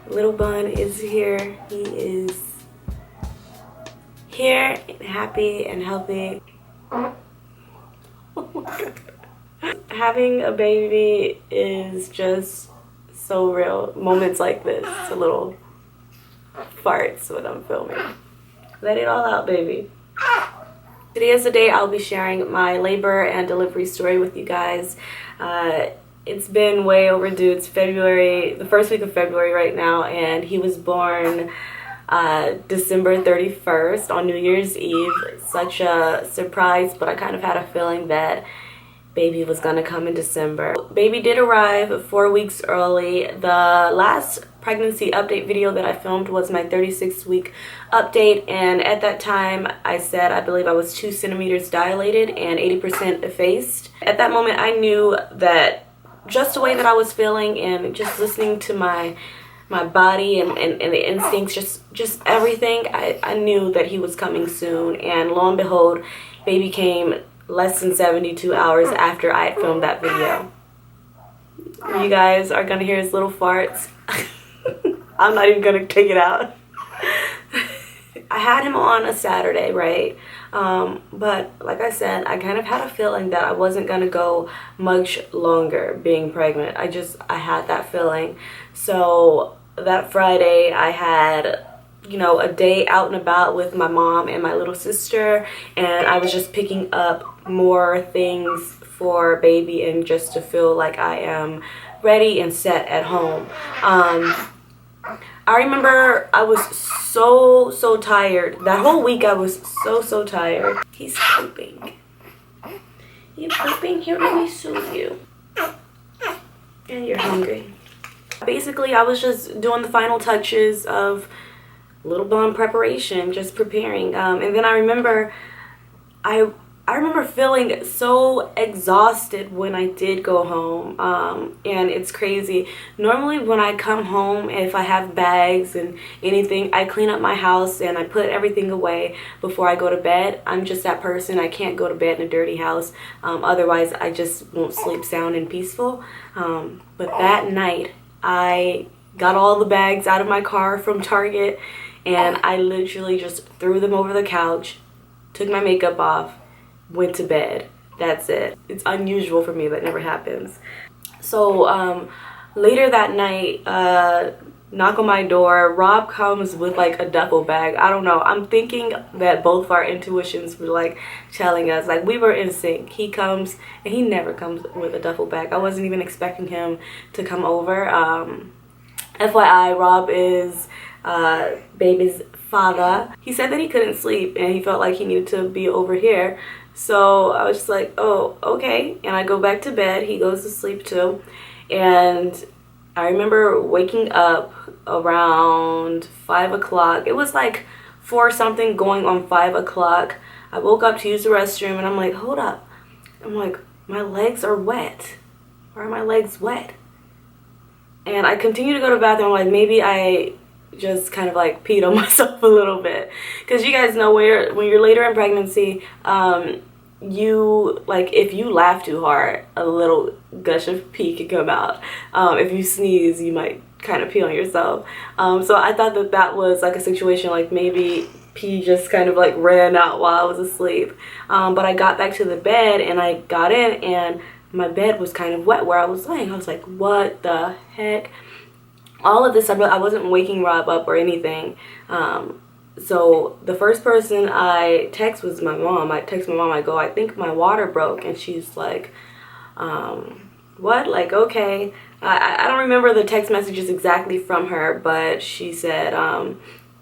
Little bun is here. He is here and happy and healthy. Oh my God. Having a baby is just so real. Moments like this, a little farts when I'm filming. Let it all out, baby. Today is the day I'll be sharing my labor and delivery story with you guys. It's been way overdue. It's February, the first week of February right now, and he was born December 31st on New Year's Eve. Such a surprise, but I kind of had a feeling that baby was gonna come in December. Baby did arrive 4 weeks early. The last pregnancy update video that I filmed was my 36-week update, and at that time I said I believe I was 2 centimeters dilated and 80% effaced. At that moment I knew that just the way that I was feeling and just listening to my body and the instincts, just everything, I knew that he was coming soon. And lo and behold, baby came less than 72 hours after I had filmed that video. You guys are gonna hear his little farts. I'm not even gonna take it out. I had him on a Saturday, right? But like I said, I kind of had a feeling that I wasn't gonna go much longer being pregnant. I had that feeling. So that Friday I had, you know, a day out and about with my mom and my little sister, and I was just picking up more things for baby and just to feel like I am ready and set at home. I remember I was so tired. That whole week I was so tired. He's pooping. You pooping? Here, let me soothe you. And you're hungry. Basically, I was just doing the final touches of little bun preparation, just preparing. And then I remember I remember feeling so exhausted when I did go home, and it's crazy. Normally when I come home, if I have bags and anything, I clean up my house and I put everything away before I go to bed. I'm just that person. I can't go to bed in a dirty house. Otherwise I just won't sleep sound and peaceful. But that night I got all the bags out of my car from Target, and I literally just threw them over the couch, took my makeup off, went to bed. That's it. It's unusual for me. That never happens. So later that night, knock on my door. Rob comes with like a duffel bag. I don't know. I'm thinking that both of our intuitions were like telling us, like, we were in sync. He comes, and he never comes with a duffel bag. I wasn't even expecting him to come over. FYI, Rob is baby's father. He said that he couldn't sleep and he felt like he needed to be over here. So I was just like, oh, okay. And I go back to bed. He goes to sleep too. And I remember waking up around 5 o'clock. It was like 4 something going on 5 o'clock. I woke up to use the restroom and I'm like, hold up. I'm like, my legs are wet. Why are my legs wet? And I continue to go to the bathroom, like maybe I just kind of like peed on myself a little bit, because you guys know when you're later in pregnancy, you, like, if you laugh too hard, a little gush of pee can come out. If you sneeze, you might kind of pee on yourself. So I thought that that was like a situation like maybe pee just kind of like ran out while I was asleep. But I got back to the bed and I got in and my bed was kind of wet where I was laying. I was like, what the heck? All of this, I wasn't waking Rob up or anything. So the first person I text was my mom. I text my mom, I go, I think my water broke. And she's like, what? Like, okay. I don't remember the text messages exactly from her, but she said,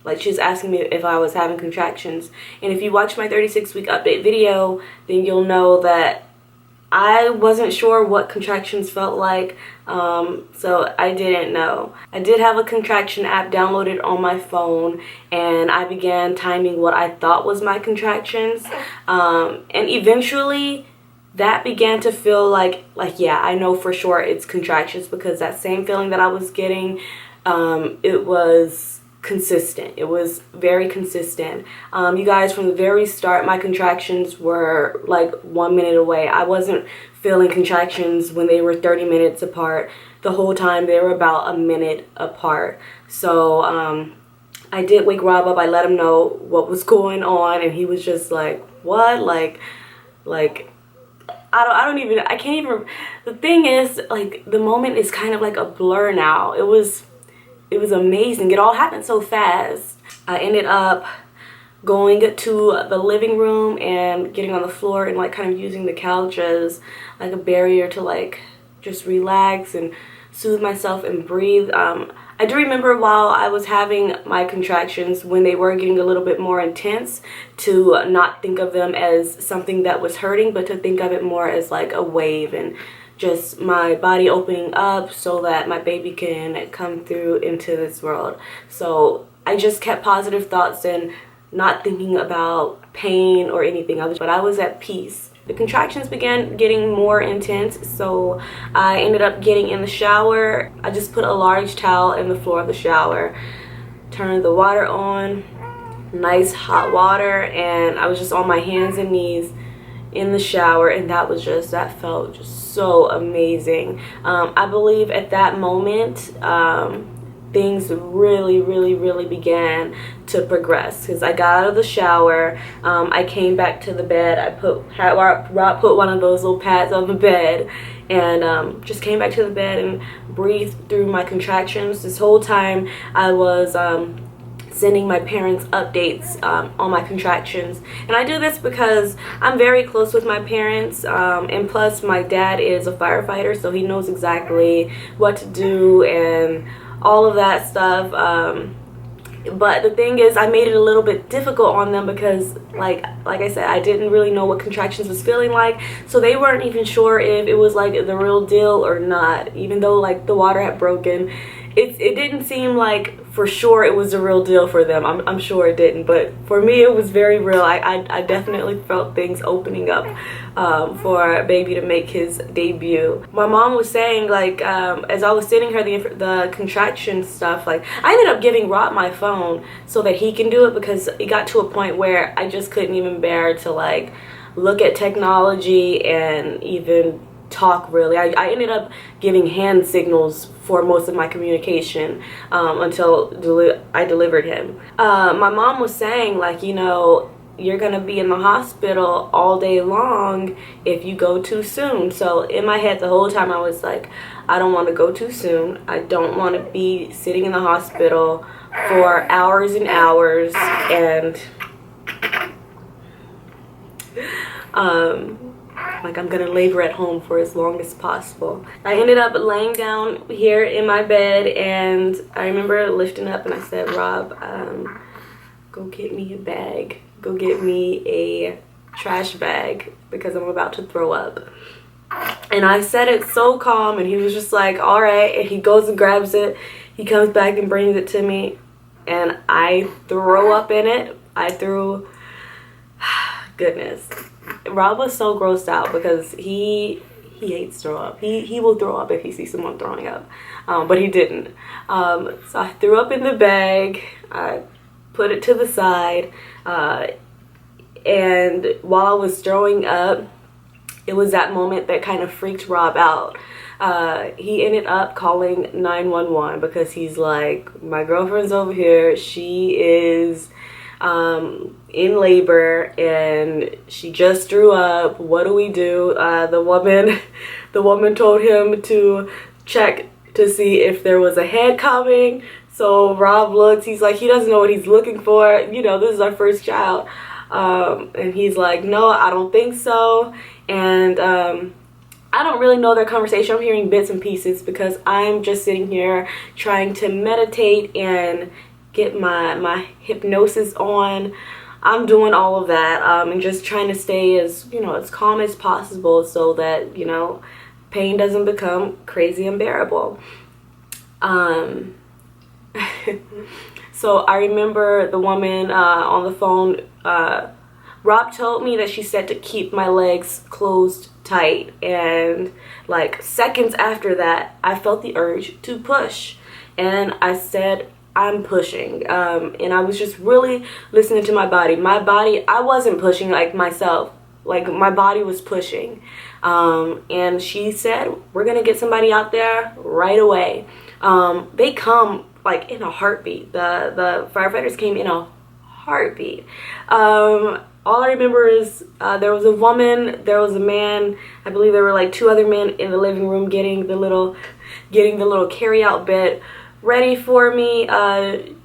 like, she was asking me if I was having contractions. And if you watch my 36-week update video, then you'll know that I wasn't sure what contractions felt like, so I didn't know. I did have a contraction app downloaded on my phone, and I began timing what I thought was my contractions, and eventually that began to feel like yeah, I know for sure it's contractions, because that same feeling that I was getting, it was consistent. It was very consistent. You guys, from the very start, my contractions were like 1 minute away. I wasn't feeling contractions when they were 30 minutes apart. The whole time they were about a minute apart. So I did wake Rob up. I let him know what was going on, and he was just like, what? Like I can't even, the thing is, like, the moment is kind of like a blur now. It was amazing. It all happened so fast. I ended up going to the living room and getting on the floor and like kind of using the couch as like a barrier to like just relax and soothe myself and breathe. I do remember while I was having my contractions, when they were getting a little bit more intense, to not think of them as something that was hurting, but to think of it more as like a wave and just my body opening up so that my baby can come through into this world. So I just kept positive thoughts and not thinking about pain or anything else, but I was at peace. The contractions began getting more intense, so I ended up getting in the shower. I just put a large towel in the floor of the shower, turned the water on, nice hot water, and I was just on my hands and knees in the shower, and that felt just so amazing. I believe at that moment things really began to progress, because I got out of the shower, I came back to the bed, Rob put one of those little pads on the bed, and just came back to the bed and breathed through my contractions. This whole time I was sending my parents updates on my contractions, and I do this because I'm very close with my parents, and plus my dad is a firefighter, so he knows exactly what to do and all of that stuff. But the thing is, I made it a little bit difficult on them because like I said, I didn't really know what contractions was feeling like, so they weren't even sure if it was like the real deal or not. Even though like the water had broken, it didn't seem like for sure it was the real deal for them. I'm sure it didn't, but for me it was very real. I definitely felt things opening up for baby to make his debut. My mom was saying, like, as I was sending her the contraction stuff, like, I ended up giving Rob my phone so that he can do it, because it got to a point where I just couldn't even bear to like look at technology and even talk really. I ended up giving hand signals for most of my communication until I delivered him. My mom was saying, like, you know, you're gonna be in the hospital all day long if you go too soon. So in my head the whole time I was like, I don't want to go too soon. I don't want to be sitting in the hospital for hours and hours, and like I'm gonna labor at home for as long as possible. I ended up laying down here in my bed, and I remember lifting up and I said, Rob, go get me a bag. Go get me a trash bag because I'm about to throw up. And I said it so calm, and he was just like, all right. And he goes and grabs it. He comes back and brings it to me, and I throw up in it. Goodness. Rob was so grossed out because he hates throw up. He will throw up if he sees someone throwing up, but he didn't. So I threw up in the bag. I put it to the side, and while I was throwing up, it was that moment that kind of freaked Rob out. He ended up calling 911 because he's like, my girlfriend's over here. She is in labor and she just threw up. What do we do? The woman told him to check to see if there was a head coming. So Rob looks, he's like, he doesn't know what he's looking for. You know, this is our first child. And he's like, no, I don't think so. And I don't really know their conversation. I'm hearing bits and pieces because I'm just sitting here trying to meditate and get my hypnosis on. I'm doing all of that, and just trying to stay as, you know, as calm as possible so that, you know, pain doesn't become crazy unbearable. So I remember the woman on the phone, Rob told me that she said to keep my legs closed tight, and like seconds after that I felt the urge to push, and I said, I'm pushing, and I was just really listening to my body. I wasn't pushing like myself, like my body was pushing. And she said, we're gonna get somebody out there right away. They come like in a heartbeat. The firefighters came in a heartbeat. All I remember is there was a woman, there was a man. I believe there were like 2 other men in the living room getting the little carry-out bed ready for me.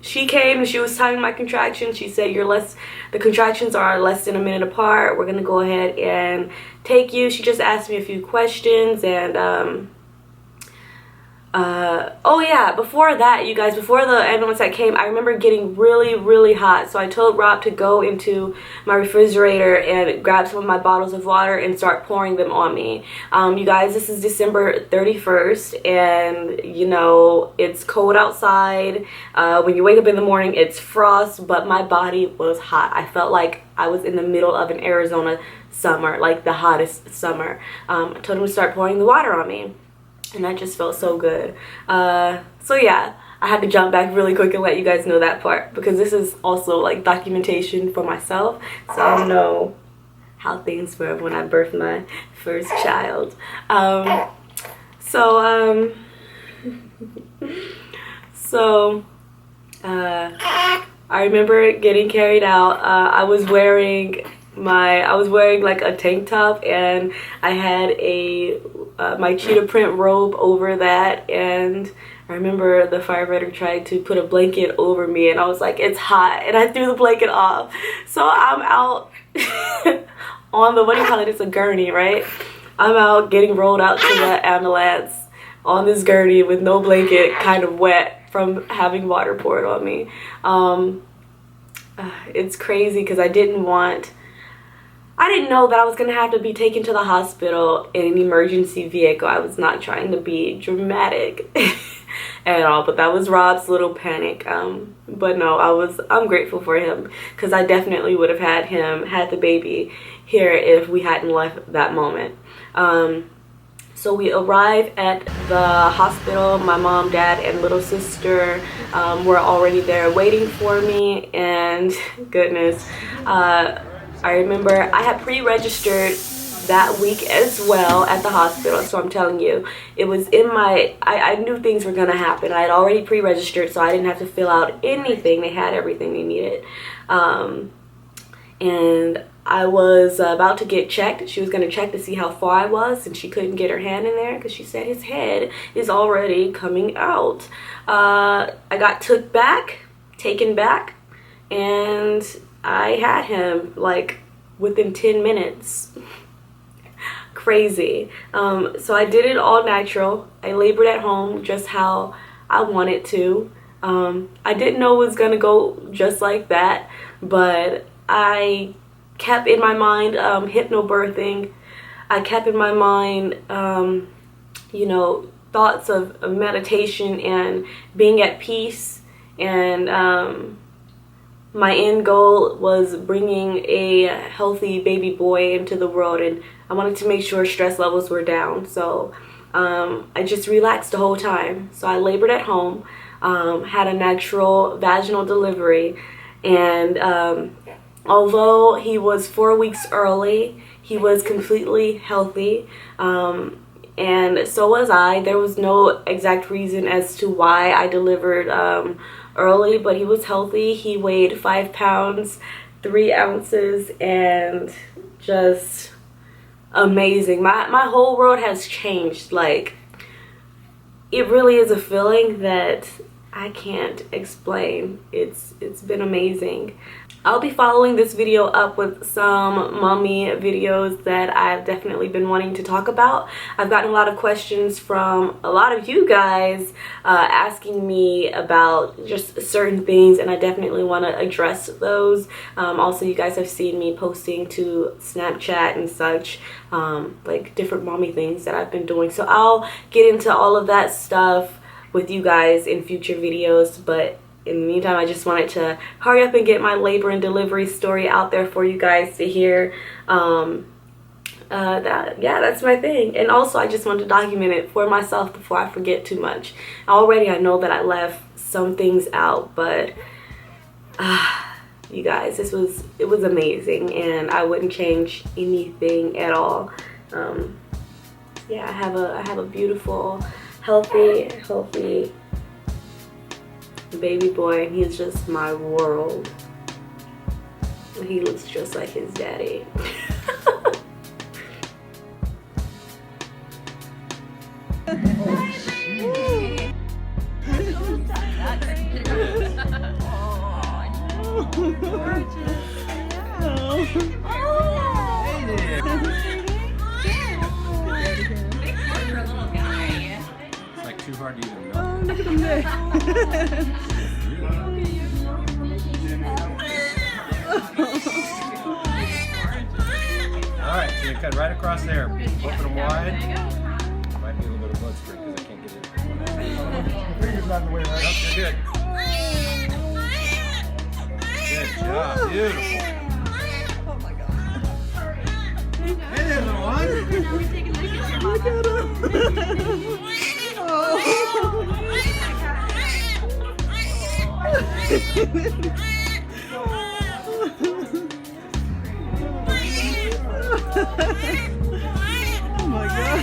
She came and she was timing my contractions. She said, the contractions are less than a minute apart. We're gonna go ahead and take you. She just asked me a few questions, and oh yeah, before that, you guys, before the ambulance that came, I remember getting really hot. So I told Rob to go into my refrigerator and grab some of my bottles of water and start pouring them on me. You guys, this is December 31st, and you know, it's cold outside. When you wake up in the morning, it's frost, but my body was hot. I felt like I was in the middle of an Arizona summer, like the hottest summer. I told him to start pouring the water on me. And that just felt so good. So yeah, I had to jump back really quick and let you guys know that part, because this is also like documentation for myself, so I know how things were when I birthed my first child. I remember getting carried out. I was wearing like a tank top, and I had my cheetah print robe over that, and I remember the firefighter tried to put a blanket over me, and I was like, it's hot, and I threw the blanket off. So I'm out on the, what do you call it, it's a gurney, right? I'm out getting rolled out to the ambulance on this gurney with no blanket, kind of wet from having water poured on me. It's crazy because I didn't know that I was going to have to be taken to the hospital in an emergency vehicle. I was not trying to be dramatic at all, but that was Rob's little panic. But no, I'm grateful for him, because I definitely would have had the baby here if we hadn't left that moment. So we arrive at the hospital. My mom, dad, and little sister were already there waiting for me, and goodness, I remember I had pre-registered that week as well at the hospital. So I'm telling you, it was in my, I knew things were going to happen. I had already pre-registered, so I didn't have to fill out anything. They had everything they needed. And I was about to get checked. She was going to check to see how far I was, and she couldn't get her hand in there because she said his head is already coming out. I got taken back, and I had him like within 10 minutes. Crazy. So I did it all natural. I labored at home just how I wanted to. I didn't know it was gonna go just like that, but I kept in my mind hypnobirthing. I kept in my mind you know, thoughts of meditation and being at peace, and my end goal was bringing a healthy baby boy into the world, and I wanted to make sure stress levels were down. So I just relaxed the whole time. So I labored at home, had a natural vaginal delivery, and although he was 4 weeks early, he was completely healthy, and so was I. There was no exact reason as to why I delivered early, but he was healthy. He weighed 5 pounds 3 ounces, and just amazing. My whole world has changed. Like, it really is a feeling that I can't explain. It's been amazing. I'll be following this video up with some mommy videos that I've definitely been wanting to talk about. I've gotten a lot of questions from a lot of you guys asking me about just certain things, and I definitely want to address those. Also, you guys have seen me posting to Snapchat and such, like different mommy things that I've been doing. So I'll get into all of that stuff with you guys in future videos, but in the meantime, I just wanted to hurry up and get my labor and delivery story out there for you guys to hear. That's my thing. And also, I just wanted to document it for myself before I forget too much. Already, I know that I left some things out, but you guys, it was amazing, and I wouldn't change anything at all. Yeah, I have a beautiful, healthy baby boy. He's just my world. He looks just like his daddy. It's like too hard to even know. Oh, look at him there. Alright, so you cut right across there. Open them wide. Might be a little bit of blood spray because I can't get it. Fingers not in the way, right? Nope, you're good. Good job. Beautiful. Oh my God. Hey there, little one. Look at him. Oh. Oh my God.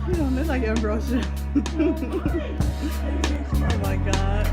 You don't look like Ambrosia. Oh my God.